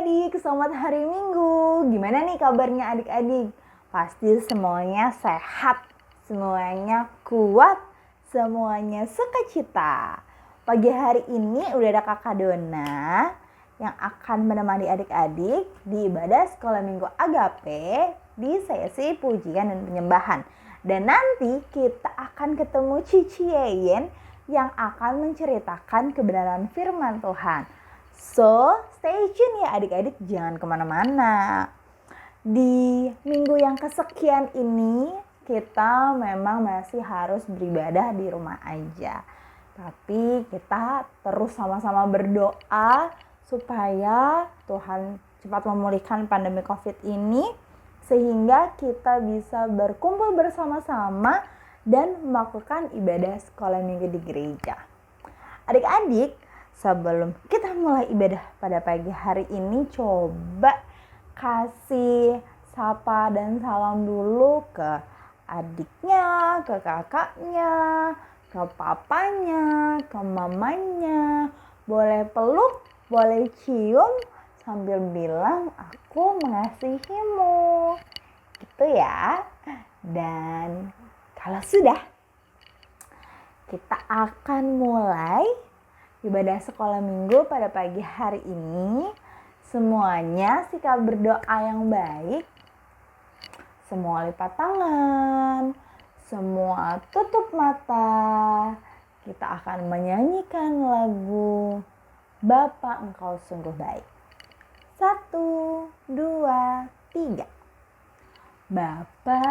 adik-adik, selamat hari Minggu. Gimana nih kabarnya adik-adik? Pasti semuanya sehat, semuanya kuat, semuanya sukacita. Pagi hari ini udah ada Kakak Dona yang akan menemani adik-adik di ibadah sekolah minggu Agape di sesi pujian dan penyembahan. Dan nanti kita akan ketemu Cici Yeyen yang akan menceritakan kebenaran firman Tuhan. So, stay tune ya adik-adik, jangan kemana-mana. Di minggu yang kesekian ini, kita memang masih harus beribadah di rumah aja. Tapi kita terus sama-sama berdoa supaya Tuhan cepat memulihkan pandemi COVID ini, sehingga kita bisa berkumpul bersama-sama dan melakukan ibadah sekolah minggu di gereja. Adik-adik, sebelum kita mulai ibadah pada pagi hari ini, coba kasih sapa dan salam dulu ke adiknya, ke kakaknya, ke papanya, ke mamanya. Boleh peluk, boleh cium sambil bilang aku mengasihimu. Gitu ya. Dan kalau sudah, kita akan mulai ibadah sekolah minggu pada pagi hari ini. Semuanya sikap berdoa yang baik. Semua lipat tangan. Semua tutup mata. Kita akan menyanyikan lagu Bapa Engkau Sungguh Baik. 1, 2, 3. Bapa,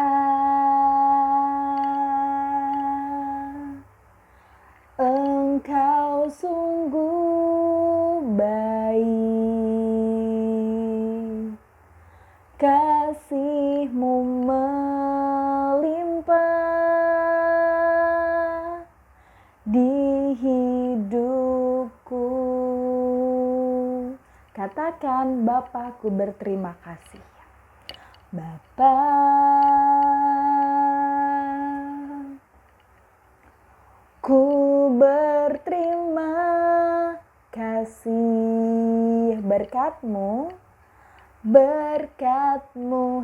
Engkau sungguh baik, kasih-Mu melimpah di hidupku. Katakan, Bapakku berterima kasih. Bapa, ku berterima kasih berkat-Mu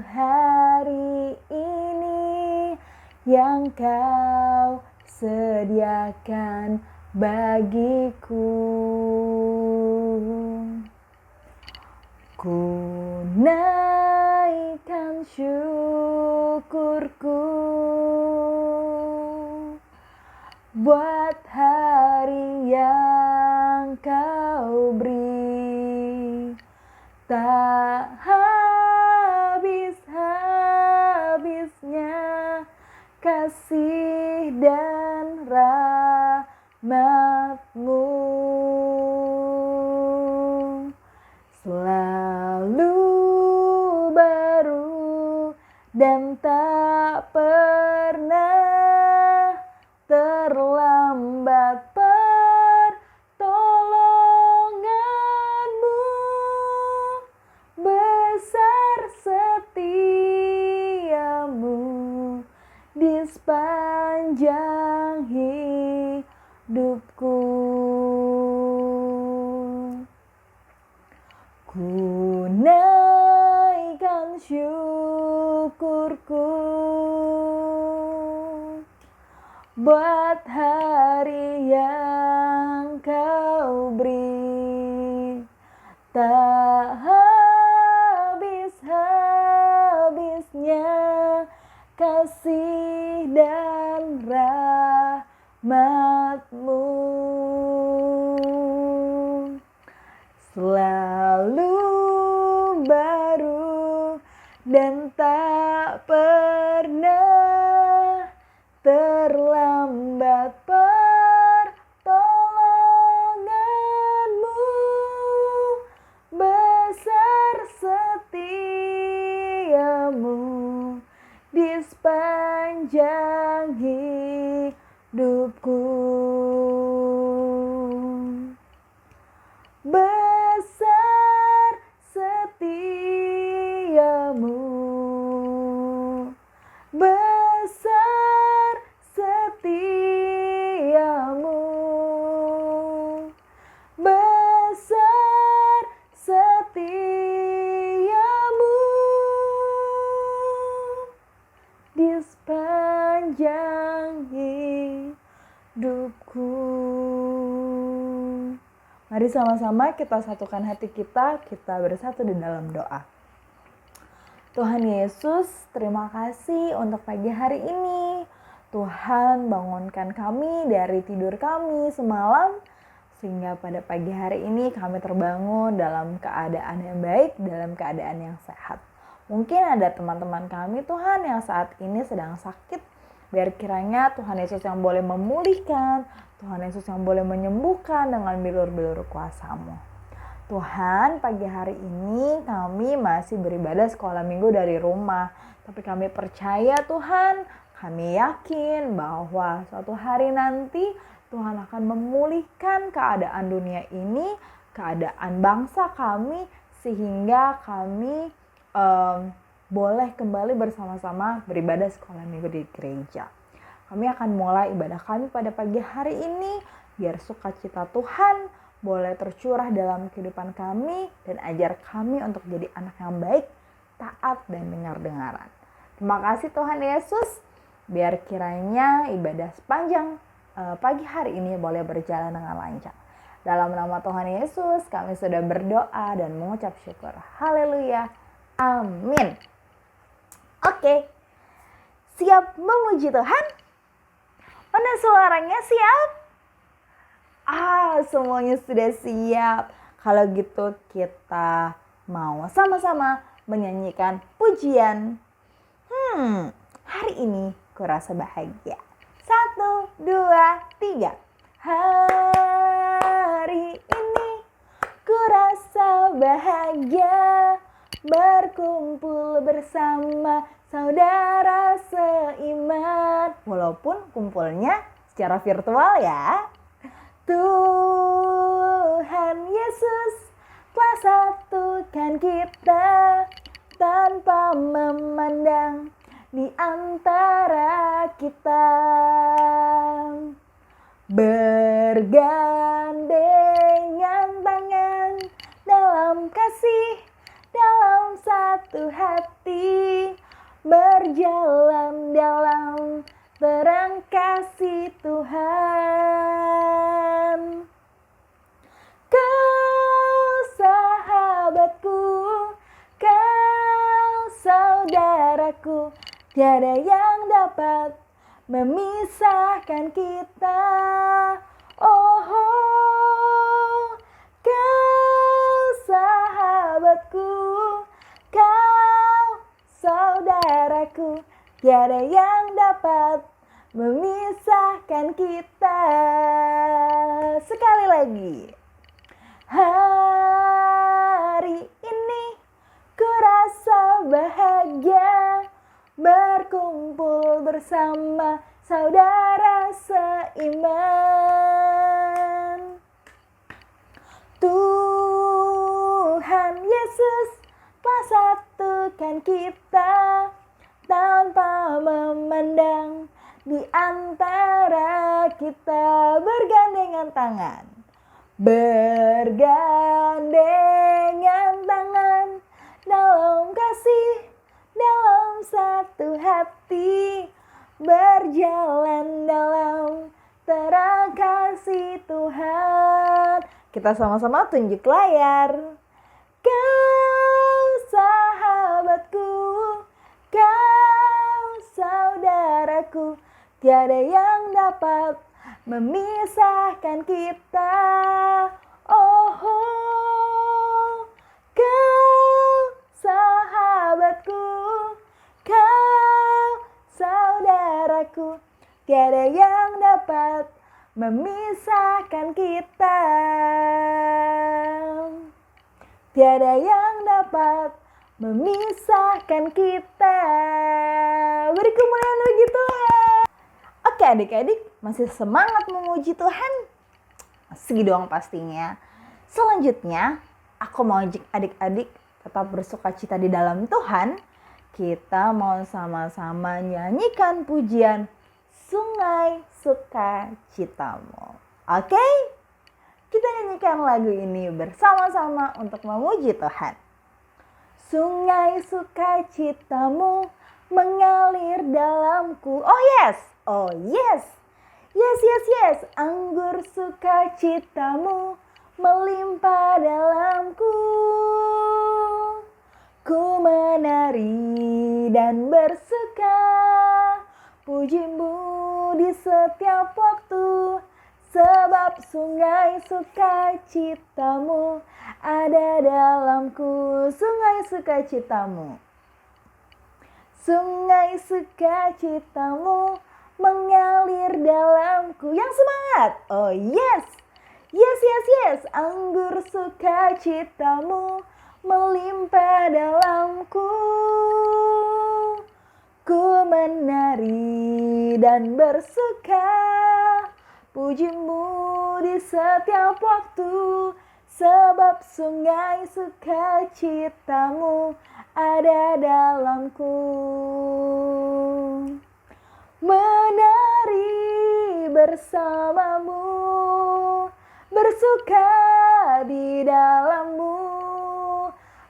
hari ini yang Kau sediakan bagiku. Ku naikkan syukurku buat hari yang Kau beri, tak habis-habisnya kasih dan rahmat-Mu. Selalu baru dan tak pernah terlambat pertolongan-Mu, besar setia-Mu di sepanjang hidupku. Ku naikkan syukurku buat hari yang Kau beri, tak habis-habisnya kasih dan rahmat-Mu. Selalu baru dan tak pernah terlambat pertolongan-Mu, besar setia-Mu di sepanjang hidupku. Besar setia-Mu hidupku. Mari sama-sama kita satukan hati kita bersatu di dalam doa. Tuhan Yesus, terima kasih untuk pagi hari ini. Tuhan, bangunkan kami dari tidur kami semalam, sehingga pada pagi hari ini kami terbangun dalam keadaan yang baik, dalam keadaan yang sehat. Mungkin ada teman-teman kami Tuhan yang saat ini sedang sakit. Biar kiranya Tuhan Yesus yang boleh memulihkan, Tuhan Yesus yang boleh menyembuhkan dengan bilur-bilur kuasa-Mu. Tuhan, pagi hari ini kami masih beribadah sekolah minggu dari rumah. Tapi kami percaya Tuhan, kami yakin bahwa suatu hari nanti Tuhan akan memulihkan keadaan dunia ini, keadaan bangsa kami, sehingga kami boleh kembali bersama-sama beribadah sekolah minggu di gereja. Kami akan mulai ibadah kami pada pagi hari ini, biar sukacita Tuhan boleh tercurah dalam kehidupan kami dan ajar kami untuk jadi anak yang baik, taat, dan dengar-dengaran. Terima kasih Tuhan Yesus, biar kiranya ibadah sepanjang pagi hari ini boleh berjalan dengan lancar. Dalam nama Tuhan Yesus, kami sudah berdoa dan mengucap syukur. Haleluya. Amin. Oke. Siap memuji Tuhan? Mana suaranya siap? Semuanya sudah siap. Kalau gitu kita mau sama-sama menyanyikan pujian. Hari ini kurasa bahagia. 1, 2, 3. Hari ini kurasa bahagia, berkumpul bersama saudara seiman. Walaupun kumpulnya secara virtual ya. Tuhan Yesus telah satukan kita tanpa memandang di antara kita. Bergandengan tangan dalam kasih, dalam satu hati, berjalan dalam terang kasih Tuhan. Kau sahabatku, kau saudaraku, tiada yang dapat memisahkan kita. Kau sahabatku, kau saudaraku, tiada yang dapat memisahkan kita. Sekali lagi. Hari ini kurasa bahagia, berkumpul bersama saudara seiman. Tuhan Yesus telah satukan kita tanpa memandang di antara kita. Bergandengan tangan, bergandengan tangan dalam kasih, dalam satu hati, berjalan dalam terang kasih Tuhan. Kita sama-sama tunjuk layar. Kau sahabatku, kau saudaraku, tiada yang dapat memisahkan kita. Kau sahabatku, kau saudaraku, tiada yang dapat memisahkan kita. Tiada yang dapat memisahkan kita. Beri kemuliaan bagi Tuhan. Oke adik-adik, masih semangat memuji Tuhan? Masih dong pastinya. Selanjutnya, aku mau ajak adik-adik tetap bersukacita di dalam Tuhan. Kita mau sama-sama nyanyikan pujian Sungai Sukacitamu. Oke? Kita nyanyikan lagu ini bersama-sama untuk memuji Tuhan. Sungai sukacitamu mengalir dalamku. Oh yes! Oh yes, yes, yes, yes. Anggur sukacitamu melimpah dalamku. Ku menari dan bersuka, pujimu di setiap waktu. Sebab sungai sukacitamu ada dalamku. Sungai sukacitamu. Sungai sukacitamu mengalir dalamku. Yang semangat. Oh yes. Yes, yes, yes. Anggur sukacitamu melimpah dalamku. Ku menari dan bersuka, pujimu di setiap waktu. Sebab sungai sukacitamu ada dalamku. Menari bersamamu, bersuka di dalammu,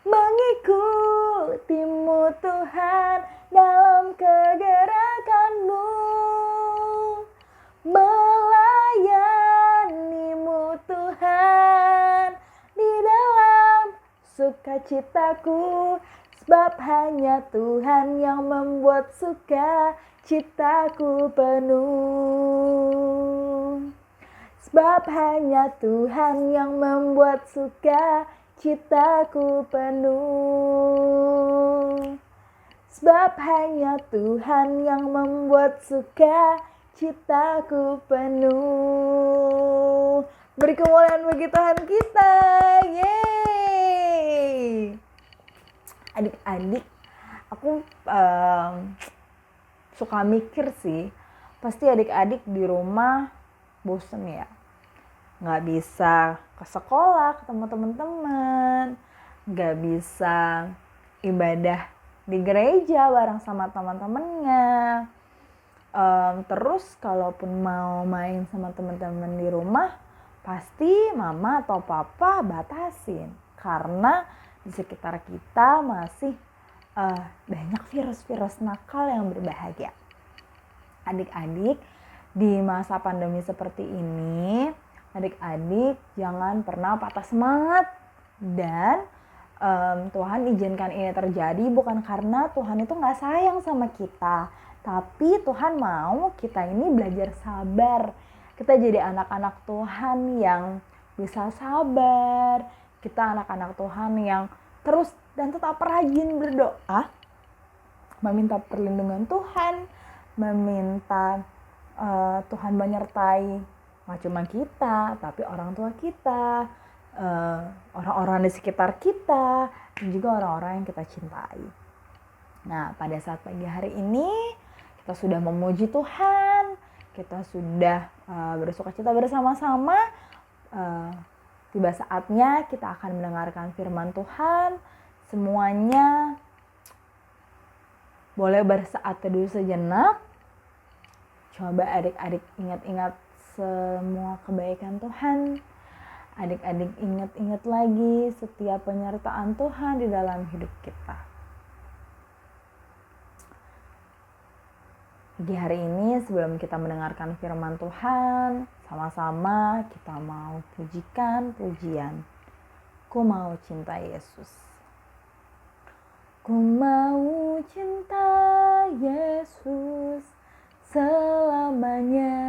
mengikutimu Tuhan dalam kegerakanmu, melayanimu Tuhan di dalam sukacitaku. Sebab hanya Tuhan yang membuat sukacitaku penuh. Sebab hanya Tuhan yang membuat sukacitaku penuh. Sebab hanya Tuhan yang membuat sukacitaku penuh. Beri kemuliaan bagi Tuhan kita. Yeay. Adik-adik, aku suka mikir sih, pasti adik-adik di rumah bosen ya, nggak bisa ke sekolah ketemu teman-teman, nggak bisa ibadah di gereja bareng sama teman-temannya. Terus kalaupun mau main sama teman-teman di rumah, pasti mama atau papa batasin karena di sekitar kita masih banyak virus-virus nakal yang berbahaya. Adik-adik, di masa pandemi seperti ini, adik-adik jangan pernah patah semangat. Dan Tuhan izinkan ini terjadi bukan karena Tuhan itu gak sayang sama kita, tapi Tuhan mau kita ini belajar sabar. Kita jadi anak-anak Tuhan yang bisa sabar. Kita anak-anak Tuhan yang terus dan tetap rajin berdoa, meminta perlindungan Tuhan, meminta Tuhan menyertai gak cuma kita, tapi orang tua kita, orang-orang di sekitar kita, dan juga orang-orang yang kita cintai. Nah, pada saat pagi hari ini, kita sudah memuji Tuhan, kita sudah bersukacita bersama-sama. Tiba saatnya kita akan mendengarkan firman Tuhan. Semuanya boleh bersaat teduh sejenak. Coba adik-adik ingat-ingat semua kebaikan Tuhan. Adik-adik ingat-ingat lagi setiap penyertaan Tuhan di dalam hidup kita. Di hari ini sebelum kita mendengarkan firman Tuhan, sama-sama kita mau pujikan pujian. Ku mau cinta Yesus. Ku mau cinta Yesus selamanya.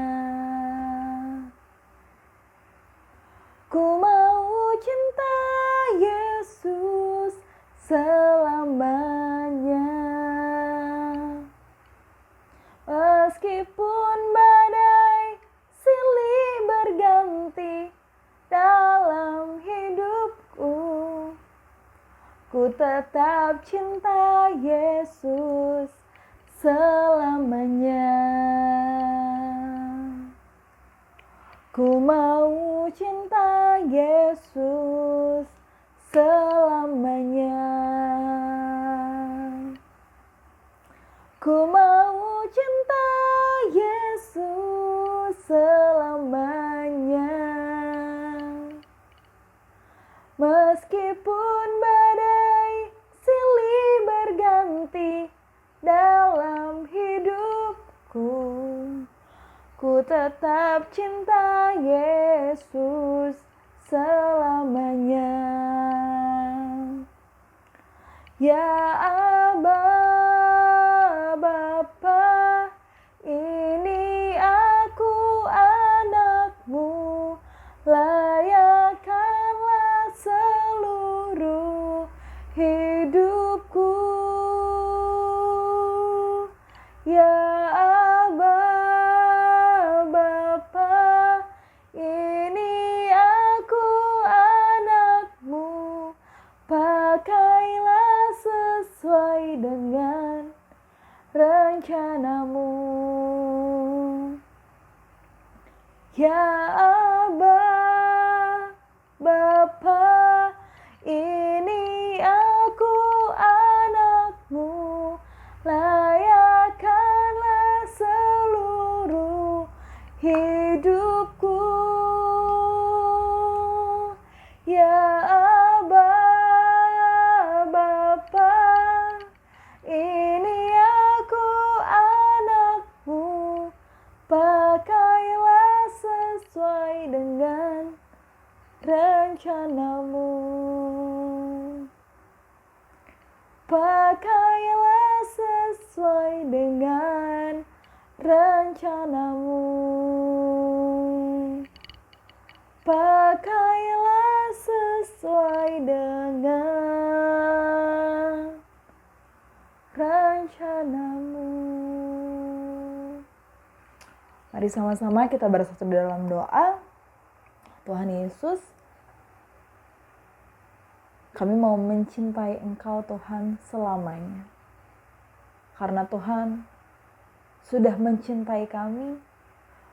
Ku mau cinta Yesus selamanya. Meskipun badai silih berganti dalam hidupku, ku tetap cinta Yesus selamanya. Ku mau cinta Yesus selamanya. Ku mau cinta Yesus selamanya. Meskipun badai silih berganti dalam hidupku, Ku tetap cinta Yesus selamanya. Ya Aba, Bapa, ini aku anakmu, layakkanlah seluruh hidupku. Ya Aba, Bapa, ini aku anakmu, pakailah sesuai dengan rencanamu. Ya Aba, Bapa, ini aku anakmu, layakkanlah seluruh hidupku. Ya Aba, Bapa, ini aku anakmu, pakailah sesuai dengan rencanamu. Pakailah sesuai dengan rencanamu. Pakailah sesuai dengan rencanamu. Mari sama-sama kita bersatu dalam doa. Tuhan Yesus, kami mau mencintai Engkau Tuhan selamanya. Karena Tuhan sudah mencintai kami,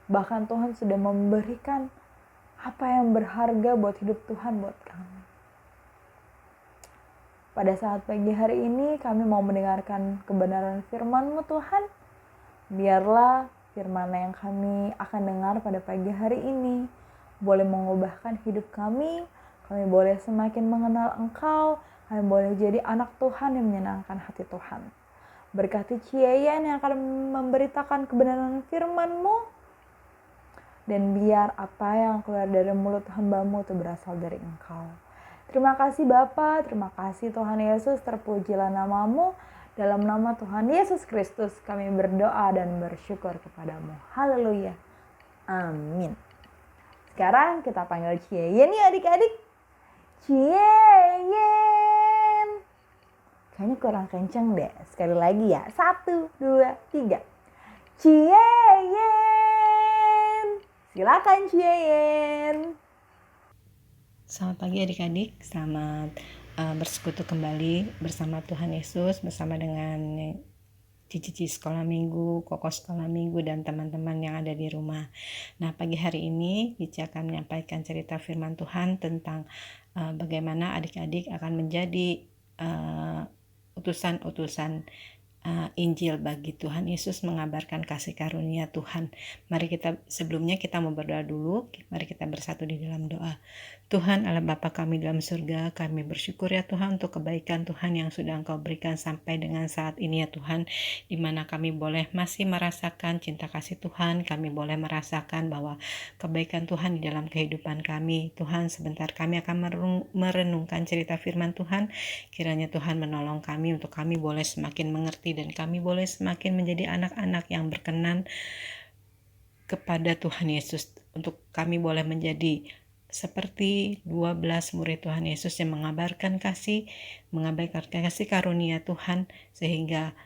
bahkan Tuhan sudah memberikan apa yang berharga buat hidup Tuhan buat kami. Pada saat pagi hari ini kami mau mendengarkan kebenaran firman-Mu Tuhan. Biarlah firman yang kami akan dengar pada pagi hari ini boleh mengubahkan hidup kami boleh semakin mengenal Engkau, kami boleh jadi anak Tuhan yang menyenangkan hati Tuhan. Berkati Ciayan yang akan memberitakan kebenaran firman-Mu, dan biar apa yang keluar dari mulut hamba-Mu itu berasal dari Engkau. Terima kasih Bapa, terima kasih Tuhan Yesus, terpujilah nama-Mu. Dalam nama Tuhan Yesus Kristus kami berdoa dan bersyukur kepadamu. Haleluya. Amin. Sekarang kita panggil Ciayen ya adik-adik. Ciayen. Kayaknya kurang kenceng deh. Sekali lagi ya. 1, 2, 3. Ciayen. Silakan Ciayen. Selamat pagi adik-adik, selamat bersekutu kembali bersama Tuhan Yesus, bersama dengan Cici sekolah minggu, Koko sekolah minggu, dan teman-teman yang ada di rumah. Nah, pagi hari ini Cici akan menyampaikan cerita firman Tuhan tentang bagaimana adik-adik akan menjadi utusan-utusan Injil bagi Tuhan Yesus, mengabarkan kasih karunia Tuhan. Mari sebelumnya kita mau berdoa dulu. Mari kita bersatu di dalam doa. Tuhan Allah Bapa kami dalam surga, kami bersyukur ya Tuhan untuk kebaikan Tuhan yang sudah Engkau berikan sampai dengan saat ini ya Tuhan, di mana kami boleh masih merasakan cinta kasih Tuhan, kami boleh merasakan bahwa kebaikan Tuhan di dalam kehidupan kami. Tuhan, sebentar kami akan merenungkan cerita firman Tuhan. Kiranya Tuhan menolong kami untuk kami boleh semakin mengerti dan kami boleh semakin menjadi anak-anak yang berkenan kepada Tuhan Yesus, untuk kami boleh menjadi seperti 12 murid Tuhan Yesus yang mengabarkan kasih karunia Tuhan, sehingga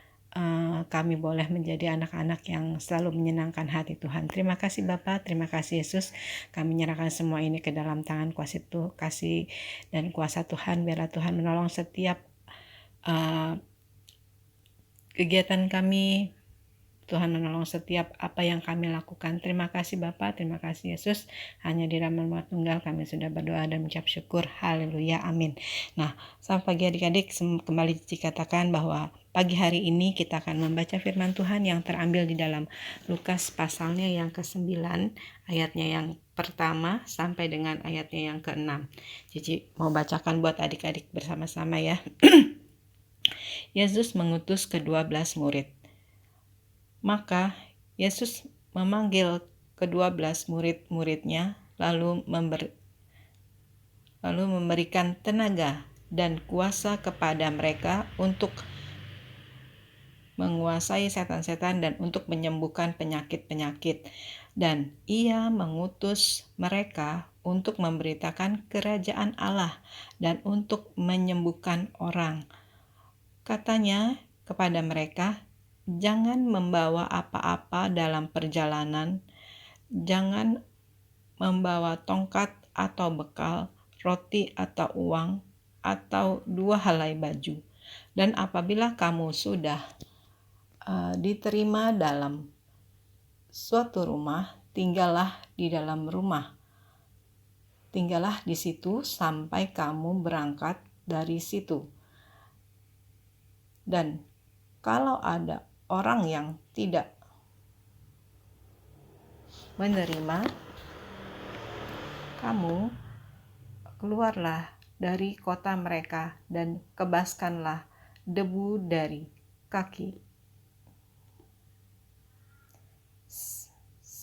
kami boleh menjadi anak-anak yang selalu menyenangkan hati Tuhan. Terima kasih Bapa, terima kasih Yesus. Kami menyerahkan semua ini ke dalam tangan kasih dan kuasa Tuhan. Biarlah Tuhan menolong setiap kegiatan kami. Tuhan menolong setiap apa yang kami lakukan. Terima kasih Bapa, terima kasih Yesus. Hanya di nama Tunggal kami sudah berdoa dan mengucap syukur. Haleluya, amin. Nah, selamat pagi adik-adik. Kembali dikatakan bahwa pagi hari ini kita akan membaca firman Tuhan yang terambil di dalam Lukas pasalnya yang ke-9, ayatnya yang pertama sampai dengan ayatnya yang ke-6. Cici mau bacakan buat adik-adik bersama-sama ya. Yesus mengutus ke-12 murid. Maka Yesus memanggil ke-12 murid-muridnya, lalu memberikan tenaga dan kuasa kepada mereka untuk menguasai setan-setan dan untuk menyembuhkan penyakit-penyakit. Dan ia mengutus mereka untuk memberitakan kerajaan Allah dan untuk menyembuhkan orang. Katanya kepada mereka, jangan membawa apa-apa dalam perjalanan, jangan membawa tongkat atau bekal, roti atau uang, atau 2 helai baju. Dan apabila kamu sudah diterima dalam suatu rumah, tinggallah di dalam rumah. Tinggallah di situ sampai kamu berangkat dari situ. Dan kalau ada orang yang tidak menerima, kamu keluarlah dari kota mereka dan kebaskanlah debu dari kaki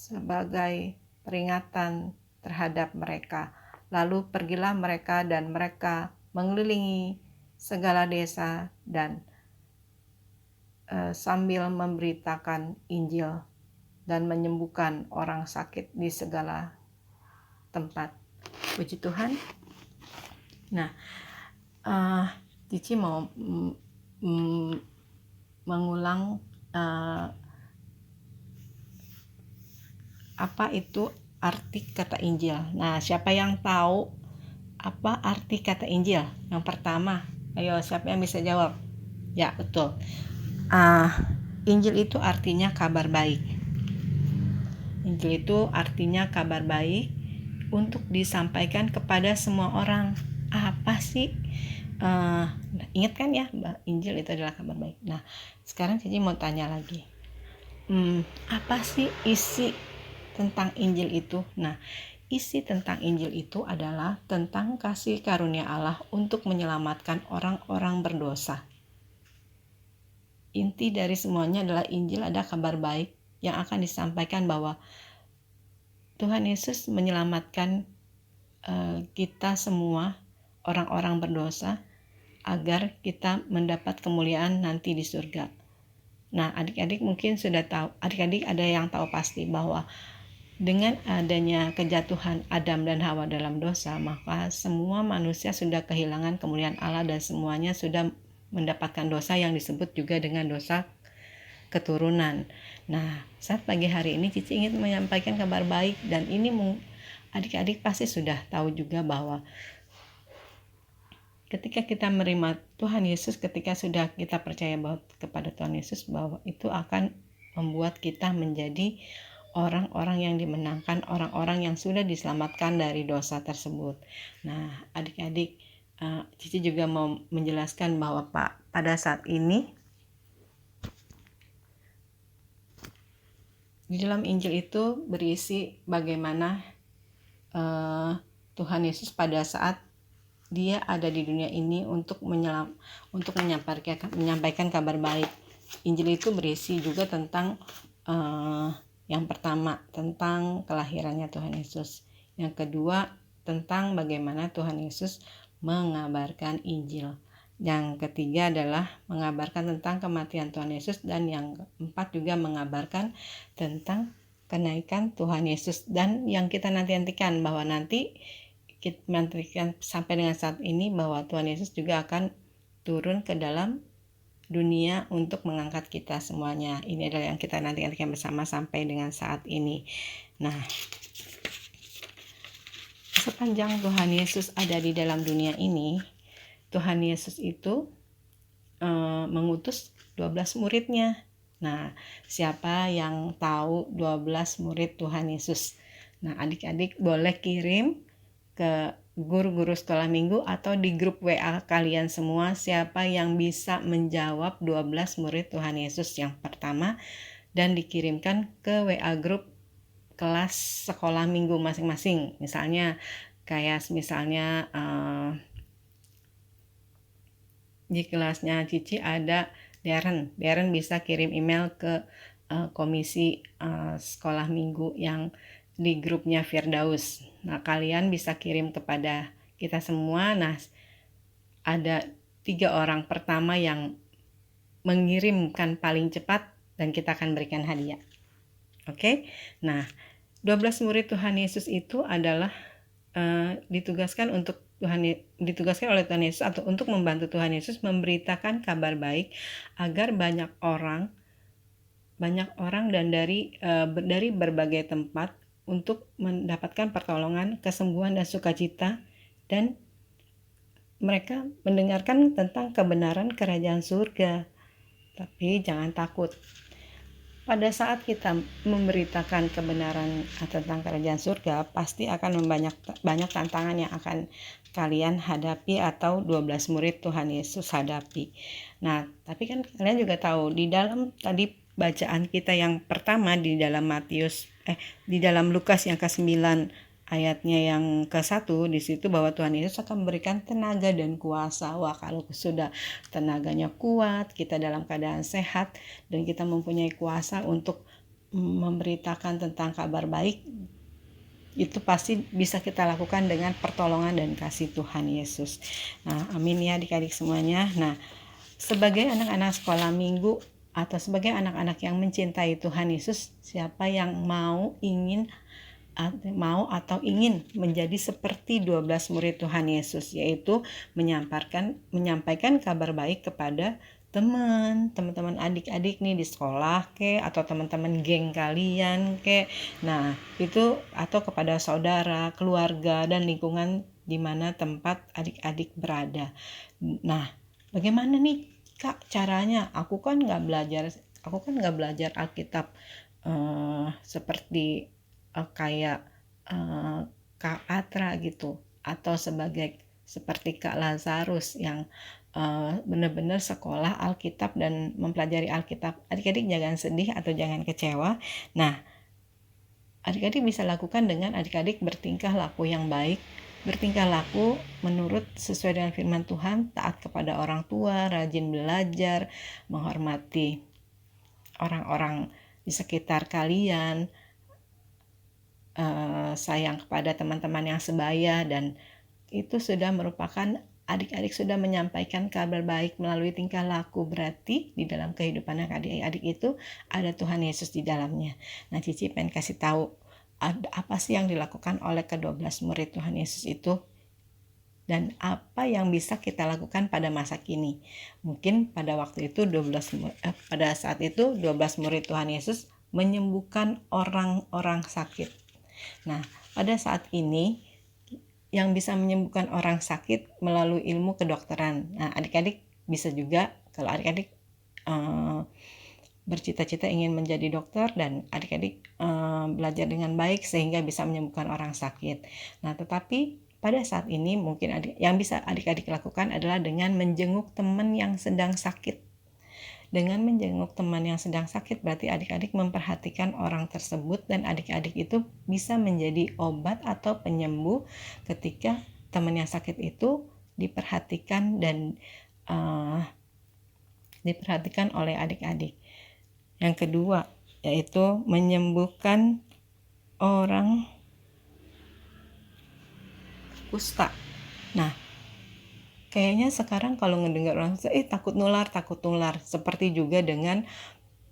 sebagai peringatan terhadap mereka. Lalu pergilah mereka dan mereka mengelilingi segala desa dan sambil memberitakan Injil dan menyembuhkan orang sakit di segala tempat. Puji Tuhan. Nah, Cici mau mengulang apa itu arti kata Injil. Nah, siapa yang tahu apa arti kata Injil? Yang pertama, ayo siapa yang bisa jawab? Ya, betul. Injil itu artinya kabar baik. Injil itu artinya kabar baik untuk disampaikan kepada semua orang. Apa sih? Ingat kan ya, Injil itu adalah kabar baik. Nah, sekarang Cici mau tanya lagi. Apa sih isi tentang Injil itu? Nah, isi tentang Injil itu adalah tentang kasih karunia Allah untuk menyelamatkan orang-orang berdosa. Inti dari semuanya adalah Injil ada kabar baik yang akan disampaikan bahwa Tuhan Yesus menyelamatkan kita semua orang-orang berdosa agar kita mendapat kemuliaan nanti di surga. Nah, adik-adik mungkin sudah tahu, adik-adik ada yang tahu pasti bahwa dengan adanya kejatuhan Adam dan Hawa dalam dosa, maka semua manusia sudah kehilangan kemuliaan Allah dan semuanya sudah mendapatkan dosa yang disebut juga dengan dosa keturunan. Nah, saat pagi hari ini Cici ingin menyampaikan kabar baik, dan ini adik-adik pasti sudah tahu juga bahwa ketika kita menerima Tuhan Yesus, ketika sudah kita percaya bahwa kepada Tuhan Yesus, bahwa itu akan membuat kita menjadi orang-orang yang dimenangkan, orang-orang yang sudah diselamatkan dari dosa tersebut. Nah, adik-adik, Cici juga mau menjelaskan bahwa pada saat ini di dalam Injil itu berisi bagaimana Tuhan Yesus pada saat Dia ada di dunia ini untuk menyampaikan kabar baik. Injil itu berisi juga tentang yang pertama tentang kelahirannya Tuhan Yesus. Yang kedua tentang bagaimana Tuhan Yesus mengabarkan Injil. Yang ketiga adalah mengabarkan tentang kematian Tuhan Yesus, dan yang keempat juga mengabarkan tentang kenaikan Tuhan Yesus. Dan yang kita nantikan bahwa nanti kita nantikan sampai dengan saat ini bahwa Tuhan Yesus juga akan turun ke dalam dunia untuk mengangkat kita semuanya. Ini adalah yang kita nantikan bersama sampai dengan saat ini. Nah, sepanjang Tuhan Yesus ada di dalam dunia ini, Tuhan Yesus itu mengutus 12 muridnya. Nah, siapa yang tahu 12 murid Tuhan Yesus? Nah, adik-adik boleh kirim ke guru-guru sekolah minggu atau di grup WA kalian semua siapa yang bisa menjawab 12 murid Tuhan Yesus yang pertama, dan dikirimkan ke WA grup kelas sekolah minggu masing-masing. Misalnya di kelasnya Cici ada Darren bisa kirim email ke komisi sekolah minggu yang di grupnya Firdaus. Nah, kalian bisa kirim kepada kita semua. Nah, ada 3 orang pertama yang mengirimkan paling cepat dan kita akan berikan hadiah. Oke? Nah, 12 murid Tuhan Yesus itu adalah ditugaskan oleh Tuhan Yesus atau untuk membantu Tuhan Yesus memberitakan kabar baik agar banyak orang dan dari berbagai tempat untuk mendapatkan pertolongan, kesembuhan dan sukacita, dan mereka mendengarkan tentang kebenaran kerajaan surga. Tapi jangan takut. Pada saat kita memberitakan kebenaran tentang kerajaan surga, pasti akan banyak tantangan yang akan kalian hadapi atau 12 murid Tuhan Yesus hadapi. Nah, tapi kan kalian juga tahu di dalam tadi bacaan kita yang pertama di dalam Lukas yang ke-9 ayatnya yang ke-1, di situ bahwa Tuhan Yesus akan memberikan tenaga dan kuasa. Wah, kalau sudah tenaganya kuat, kita dalam keadaan sehat, dan kita mempunyai kuasa untuk memberitakan tentang kabar baik, itu pasti bisa kita lakukan dengan pertolongan dan kasih Tuhan Yesus. Nah, amin ya adik-adik semuanya. Nah, sebagai anak-anak sekolah minggu atau sebagai anak-anak yang mencintai Tuhan Yesus, siapa yang mau atau ingin menjadi seperti 12 murid Tuhan Yesus, yaitu menyampaikan kabar baik kepada teman-teman adik-adik nih di sekolah atau teman-teman geng kalian nah itu, atau kepada saudara, keluarga, dan lingkungan di mana tempat adik-adik berada. Nah, bagaimana nih Kak caranya? Aku kan nggak belajar Alkitab seperti kayak Kak Atra gitu, atau seperti Kak Lazarus yang benar-benar sekolah Alkitab dan mempelajari Alkitab. Adik-adik jangan sedih atau jangan kecewa. Nah, adik-adik bisa lakukan dengan adik-adik bertingkah laku yang baik, bertingkah laku menurut sesuai dengan firman Tuhan, taat kepada orang tua, rajin belajar, menghormati orang-orang di sekitar kalian, sayang kepada teman-teman yang sebaya, dan itu sudah merupakan adik-adik sudah menyampaikan kabar baik melalui tingkah laku. Berarti di dalam kehidupan adik-adik itu ada Tuhan Yesus di dalamnya. Nah, Cici pengen kasih tahu apa sih yang dilakukan oleh ke-12 murid Tuhan Yesus itu, dan apa yang bisa kita lakukan pada masa kini. Mungkin pada waktu itu pada saat itu 12 murid Tuhan Yesus menyembuhkan orang-orang sakit. Nah, pada saat ini yang bisa menyembuhkan orang sakit melalui ilmu kedokteran. Nah, adik-adik bisa juga, kalau adik-adik bercita-cita ingin menjadi dokter dan adik-adik belajar dengan baik sehingga bisa menyembuhkan orang sakit. Nah, tetapi pada saat ini mungkin yang bisa adik-adik lakukan adalah dengan menjenguk teman yang sedang sakit. Dengan menjenguk teman yang sedang sakit, berarti adik-adik memperhatikan orang tersebut, dan adik-adik itu bisa menjadi obat atau penyembuh ketika teman yang sakit itu diperhatikan dan diperhatikan oleh adik-adik. Yang kedua, yaitu menyembuhkan orang kusta. Nah, kayaknya sekarang kalau ngedengar orang takut nular. Seperti juga dengan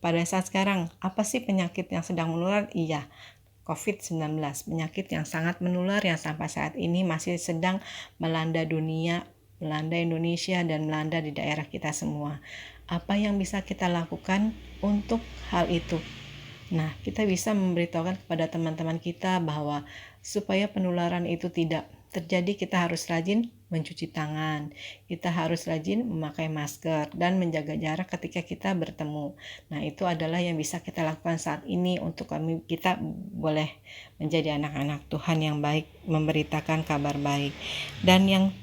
pada saat sekarang, apa sih penyakit yang sedang menular? Iya, COVID-19, penyakit yang sangat menular yang sampai saat ini masih sedang melanda dunia, melanda Indonesia, dan melanda di daerah kita semua. Apa yang bisa kita lakukan untuk hal itu? Nah, kita bisa memberitahukan kepada teman-teman kita bahwa supaya penularan itu tidak terjadi, kita harus rajin mencuci tangan, kita harus rajin memakai masker, dan menjaga jarak ketika kita bertemu. Nah, itu adalah yang bisa kita lakukan saat ini untuk kita boleh menjadi anak-anak Tuhan yang baik, memberitakan kabar baik. Dan yang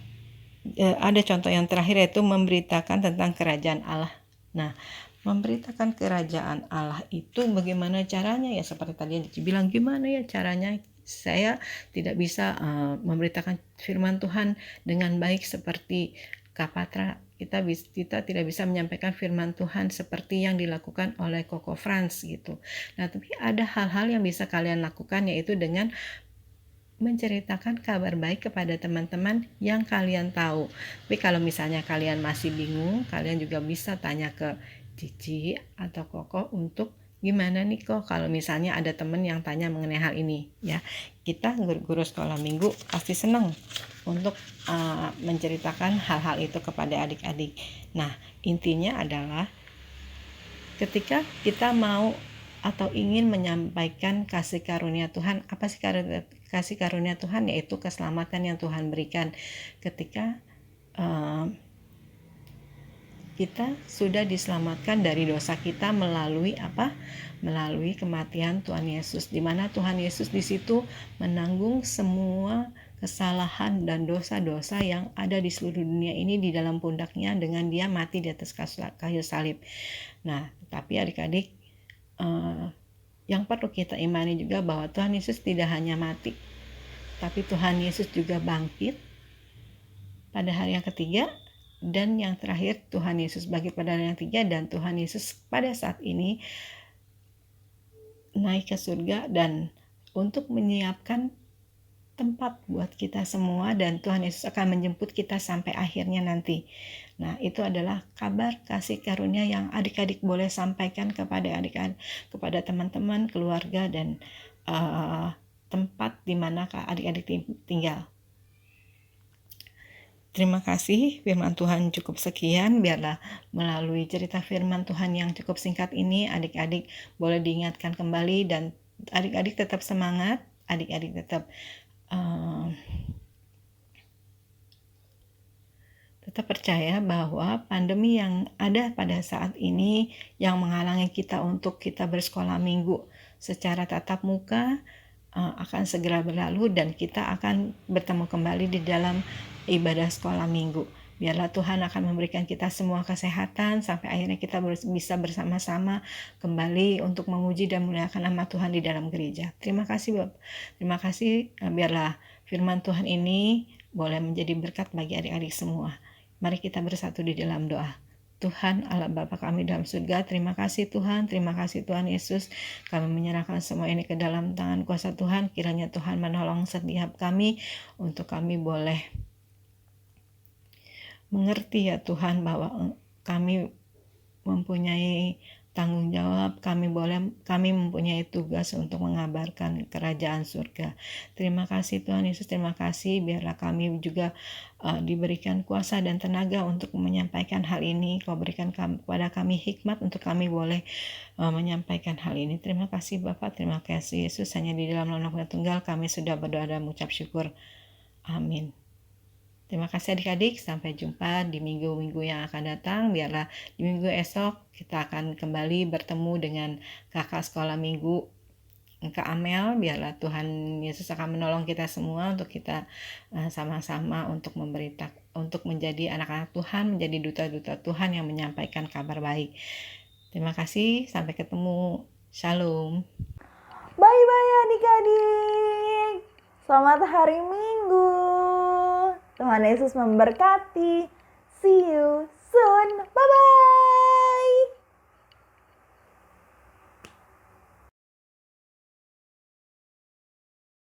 ada contoh yang terakhir, yaitu memberitakan tentang kerajaan Allah. Nah, memberitakan kerajaan Allah itu bagaimana caranya? Ya seperti tadi yang dibilang, gimana ya caranya? Saya tidak bisa memberitakan firman Tuhan dengan baik seperti Kak Patra kita tidak bisa menyampaikan firman Tuhan seperti yang dilakukan oleh Koko Franz gitu. Nah, tapi ada hal-hal yang bisa kalian lakukan, yaitu dengan menceritakan kabar baik kepada teman-teman yang kalian tahu. Tapi kalau misalnya kalian masih bingung, kalian juga bisa tanya ke Cici atau Koko untuk gimana nih kok kalau misalnya ada teman yang tanya mengenai hal ini ya. Kita guru-guru sekolah minggu pasti senang untuk menceritakan hal-hal itu kepada adik-adik. Nah, intinya adalah ketika kita mau atau ingin menyampaikan kasih karunia Tuhan, apa sih kasih karunia Tuhan? Yaitu keselamatan yang Tuhan berikan ketika kita sudah diselamatkan dari dosa kita melalui apa? Melalui kematian Tuhan Yesus, di mana Tuhan Yesus di situ menanggung semua kesalahan dan dosa-dosa yang ada di seluruh dunia ini di dalam pundaknya dengan dia mati di atas kayu salib. Nah, tapi adik-adik, yang perlu kita imani juga bahwa Tuhan Yesus tidak hanya mati, tapi Tuhan Yesus juga bangkit pada hari yang ketiga, dan yang terakhir Tuhan Yesus bangkit pada hari yang ketiga, dan Tuhan Yesus pada saat ini naik ke surga dan untuk menyiapkan tempat buat kita semua, dan Tuhan Yesus akan menjemput kita sampai akhirnya nanti. Nah, itu adalah kabar kasih karunia yang adik-adik boleh sampaikan kepada adik-adik, kepada teman-teman, keluarga, dan tempat di mana adik-adik tinggal. Terima kasih, firman Tuhan cukup sekian. Biarlah melalui cerita firman Tuhan yang cukup singkat ini, adik-adik boleh diingatkan kembali, dan adik-adik tetap semangat, adik-adik tetap percaya bahwa pandemi yang ada pada saat ini yang menghalangi kita untuk kita bersekolah minggu secara tatap muka akan segera berlalu, dan kita akan bertemu kembali di dalam ibadah sekolah minggu. Biarlah Tuhan akan memberikan kita semua kesehatan sampai akhirnya kita bisa bersama-sama kembali untuk memuji dan memuliakan nama Tuhan di dalam gereja. Terima kasih Bapak. Terima kasih. Biarlah firman Tuhan ini boleh menjadi berkat bagi adik-adik semua. Mari kita bersatu di dalam doa. Tuhan Allah Bapa kami dalam surga, terima kasih Tuhan Yesus, kami menyerahkan semua ini ke dalam tangan kuasa Tuhan. Kiranya Tuhan menolong setiap kami untuk kami boleh mengerti ya Tuhan bahwa kami mempunyai tanggung jawab, kami mempunyai tugas untuk mengabarkan kerajaan surga. Terima kasih Tuhan Yesus, terima kasih. Biarlah kami juga diberikan kuasa dan tenaga untuk menyampaikan hal ini. Kau berikan kepada kami hikmat untuk kami boleh menyampaikan hal ini. Terima kasih Bapak, terima kasih Yesus. Hanya di dalam nama Putra Tunggal kami sudah berdoa dan mengucap syukur. Amin. Terima kasih adik-adik, sampai jumpa di minggu-minggu yang akan datang. Biarlah di minggu esok kita akan kembali bertemu dengan kakak sekolah minggu, Kak Amel. Biarlah Tuhan Yesus akan menolong kita semua untuk kita sama-sama untuk untuk menjadi anak-anak Tuhan, menjadi duta-duta Tuhan yang menyampaikan kabar baik. Terima kasih, sampai ketemu. Shalom. Bye-bye adik-adik. Selamat hari Minggu. Tuhan Yesus memberkati. See you soon. Bye-bye.